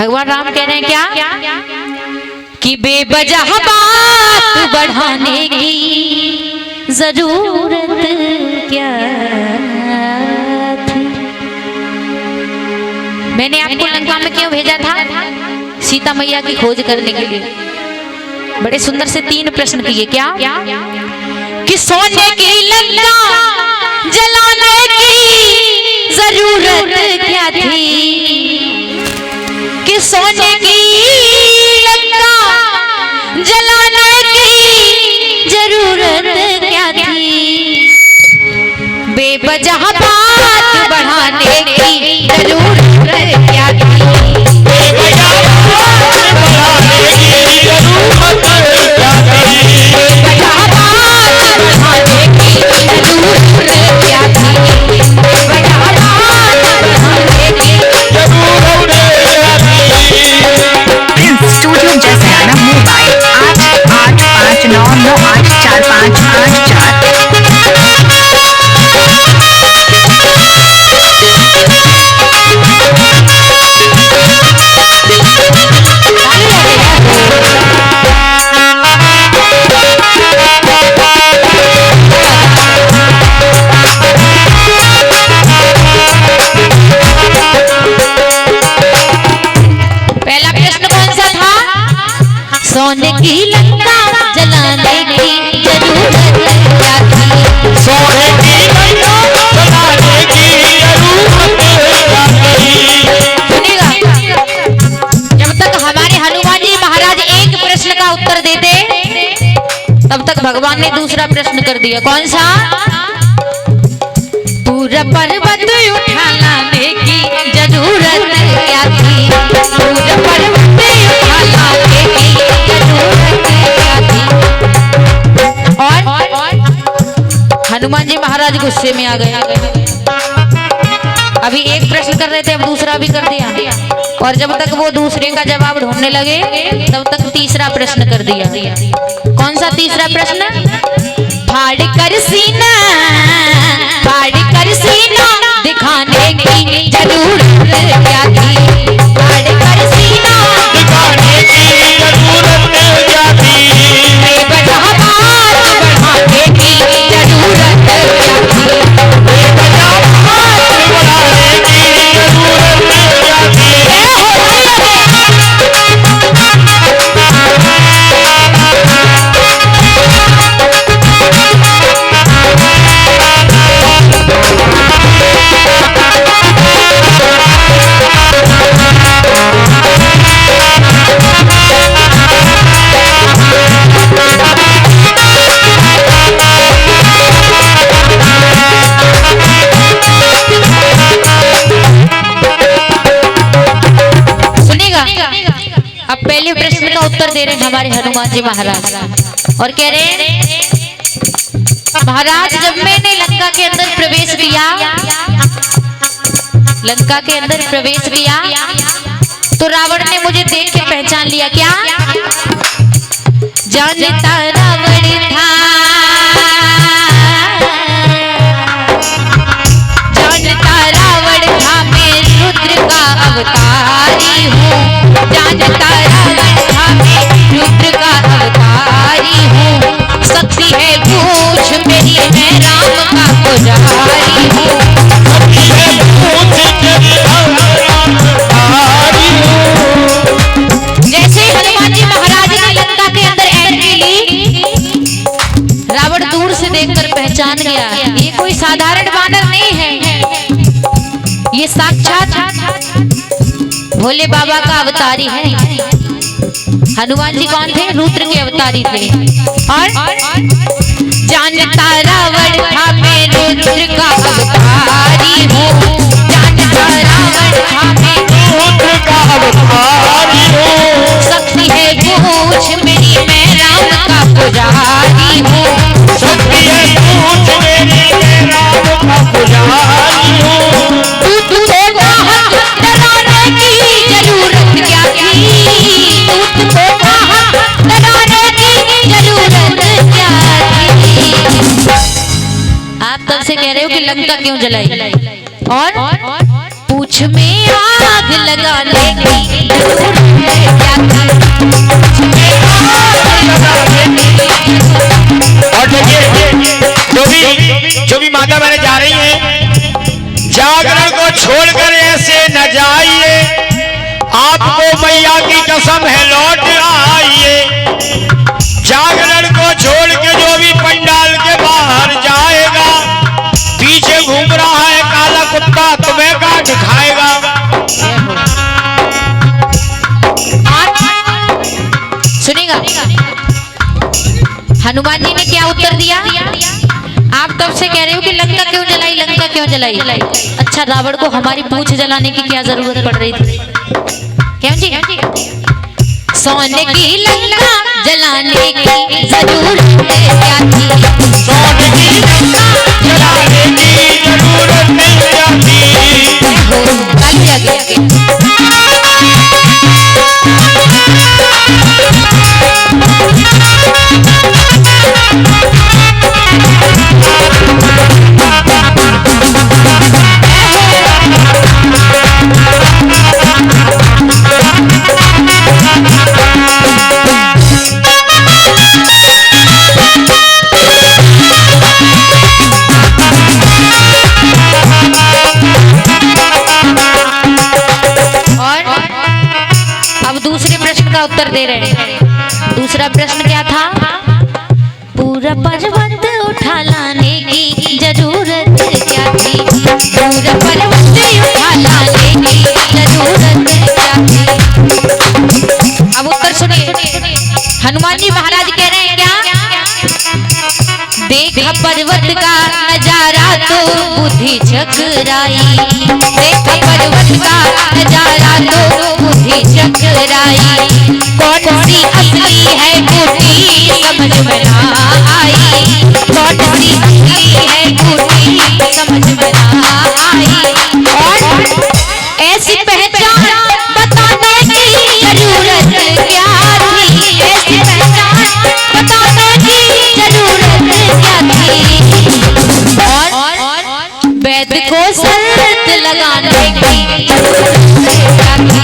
भगवान राम कह रहे हैं क्या कि बेवजह बात बढ़ाने की जरूरत क्या थी। मैंने आपको लंका में क्यों भेजा था? सीता मैया की खोज करने के लिए। बड़े सुंदर से 3 प्रश्न किए। क्या कि सोने की लंका जलाने की जरूरत क्या थी, कि सोने की लंका जलाने की जरूरत क्या थी, बेवजह बात बढ़ाने की जरूरत क्या थी, बेवजह बात बढ़ाने की जरूरत क्या थी, बेवजह बात बढ़ाने की जरूरत क्या थी, बेवजह बात बढ़ाने की जरूरत क्या थी। स्टूडियो जैसे मोबाइल 8859984584। सोने की लंका जलाने की जरूरत क्या थी, सोने की लंका जलाने की जरूरत क्या थी। सुनिएगा, जब तक हमारे हनुमान जी महाराज एक प्रश्न का उत्तर देते तब तक भगवान ने दूसरा प्रश्न कर दिया। कौन सा? पूरा पर्वत उठा लाने की जरूरत क्या थी, पूरा पर्वत उठा लाने की जरूरत क्या थी। और हनुमान जी महाराज गुस्से में आ गए। अभी एक प्रश्न कर रहे थे, अब दूसरा भी कर दिया। और जब तक वो दूसरे का जवाब ढूंढने लगे तब तक तीसरा प्रश्न कर दिया। कौन सा तीसरा प्रश्न? फाड़ कर सीना, फाड़ कर सीना दिखाने की जरूरत क्या थी, फाड़ कर सीना दिखाने की जरूरत क्या थी, बेवजह बात बढ़ाने की जरूरत क्या थी, बेवजह बात बढ़ाने की जरूरत क्या थी। अब पहले प्रश्न का उत्तर दे रहे हैं हमारे हनुमान जी महाराज और कह रहे हैं, महाराज जब मैंने लंका के अंदर प्रवेश किया, लंका के अंदर प्रवेश किया तो रावण ने मुझे देख के पहचान लिया। क्या? जानता रावण था, जानता रावण था मैं रुद्र का अवतारी हूँ, जानता रावण था मैं रुद्र का अवतारी हूँ, शक्ति है पूछ मेरी मैं राम का पुजारी हूँ, शक्ति है पूछ मेरी राम पुजारी हूँ। जैसे हनुमान जी महाराज ने लंका के अंदर एंट्री ली, रावण दूर से देखकर पहचान गया ये कोई साधारण वानर नहीं है, ये साक्षात भोले बाबा का अवतारी है। हनुमान जी कौन थे? रुद्र के अवतारी थे। और जानता रावण था मैं रुद्र का अवतारी हूँ, जानता रावण था मैं रुद्र का अवतारी हूँ, शक्ति है पूछ मेरी मैं राम का पुजारी हूँ, शक्ति है पूछ मेरी मैं राम का पुजारी हूँ। तुझको कहाँ डराने की जरूरत क्या थी, तुझको कहाँ डराने की जरूरत क्या थी। आप तब से कह रहे हो कि लंका क्यों जलाई, और पूछ में आग लगाने की आपको मैया की कसम है लौट आइए। जागरण को छोड़ के जो भी पंडाल के बाहर जाएगा, पीछे घूम रहा है काला कुत्ता, तुम्हें काट खाएगा। सुनेगा हनुमान जी ने क्या उत्तर दिया? आप तब से कह रहे हो कि लंका क्यों जलाई, लंका क्यों जलाई। अच्छा, रावण को हमारी पूंछ जलाने की क्या जरूरत पड़ रही थी? क्यों जी? सोने की लंका जलाने की जरूरत क्या थी? सोने की लंका जलाने की जरूरत क्या थी? उत्तर दे रहे हैं। दूसरा प्रश्न क्या था? पूरा पर्वत उठा लाने की जरूरत क्या थी? पूरा पर्वत उठा लाने की जरूरत क्या थी? अब उत्तर सुनिए। हनुमान जी महाराज कह रहे हैं क्या? देखा पर्वत का नजारा तो बुद्धि चकराई। देखा पर्वत का नजारा तो बुद्धि चकराई। कौन सी असली है बूटी समझ में ना आई। कौन सी असली है बूटी समझ में ना आई। और ऐसी पहचान बताने की जरूरत क्या थी? ऐसी पहचान बताने की जरूरत क्या थी? और वैद को शर्त लगाने की जरूरत क्या थी?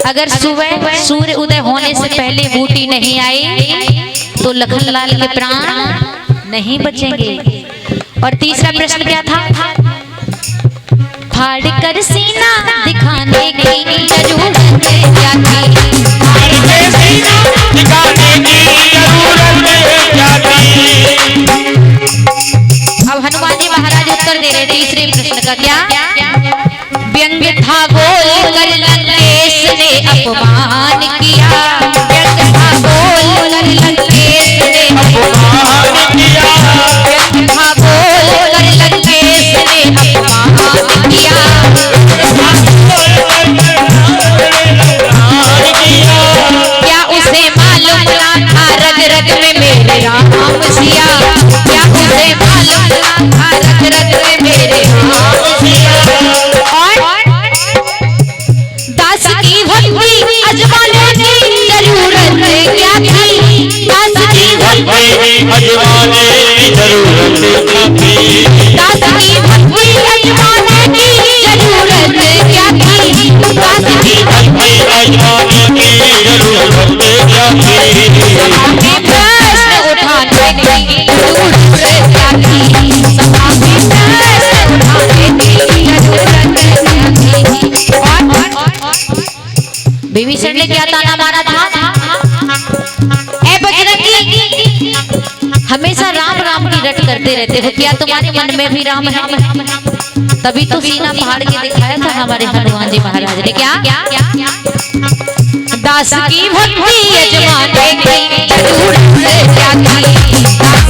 अगर सुबह सूर्य उदय होने से पहले बूटी नहीं आई तो लखनलाल के प्राण नहीं बचेंगे। और तीसरा प्रश्न क्या था? फाड़ कर सीना दिखाने की जरूरत क्या थी? फाड़ कर सीना दिखाने की जरूरत क्या थी? अब हनुमान जी महाराज उत्तर दे रहे तीसरे प्रश्न का। क्या व्यंग था बोल कर लंकेश ने अपमान किया। व्यंग था बोल कर लंकेश ने अपमान किया। व्यंग था बोल कर लंकेश ने अपमान किया। क्या उसे मालूम ना था रग रग में मेरे राम सिया? क्या उसे मालूम ना था रग रग में मेरे राम सिया? दास की भक्ति अजमाने की जरूरत क्या थी? दास की भक्ति अजमाने की जरूरत क्या थी? दास की भक्ति अजमाने की जरूरत क्या थी? दास की भक्ति अजमाने की जरूरत क्या थी? सभा में प्रश्न उठाने की जरूरत क्या थी? सभा में प्रश्न उठाने की जरूरत क्या थी? विभीषण ने क्या ताना मारा था? ए बजरंगी, हमेशा राम राम की रट करते रहते हो, क्या तुम्हारे मन में भी राम है? तभी तो सीना फाड़ के दिखाया था हमारे हनुमान जी महाराज ने। क्या दास की भक्ति अजमाने की जरूरत क्या थी? दास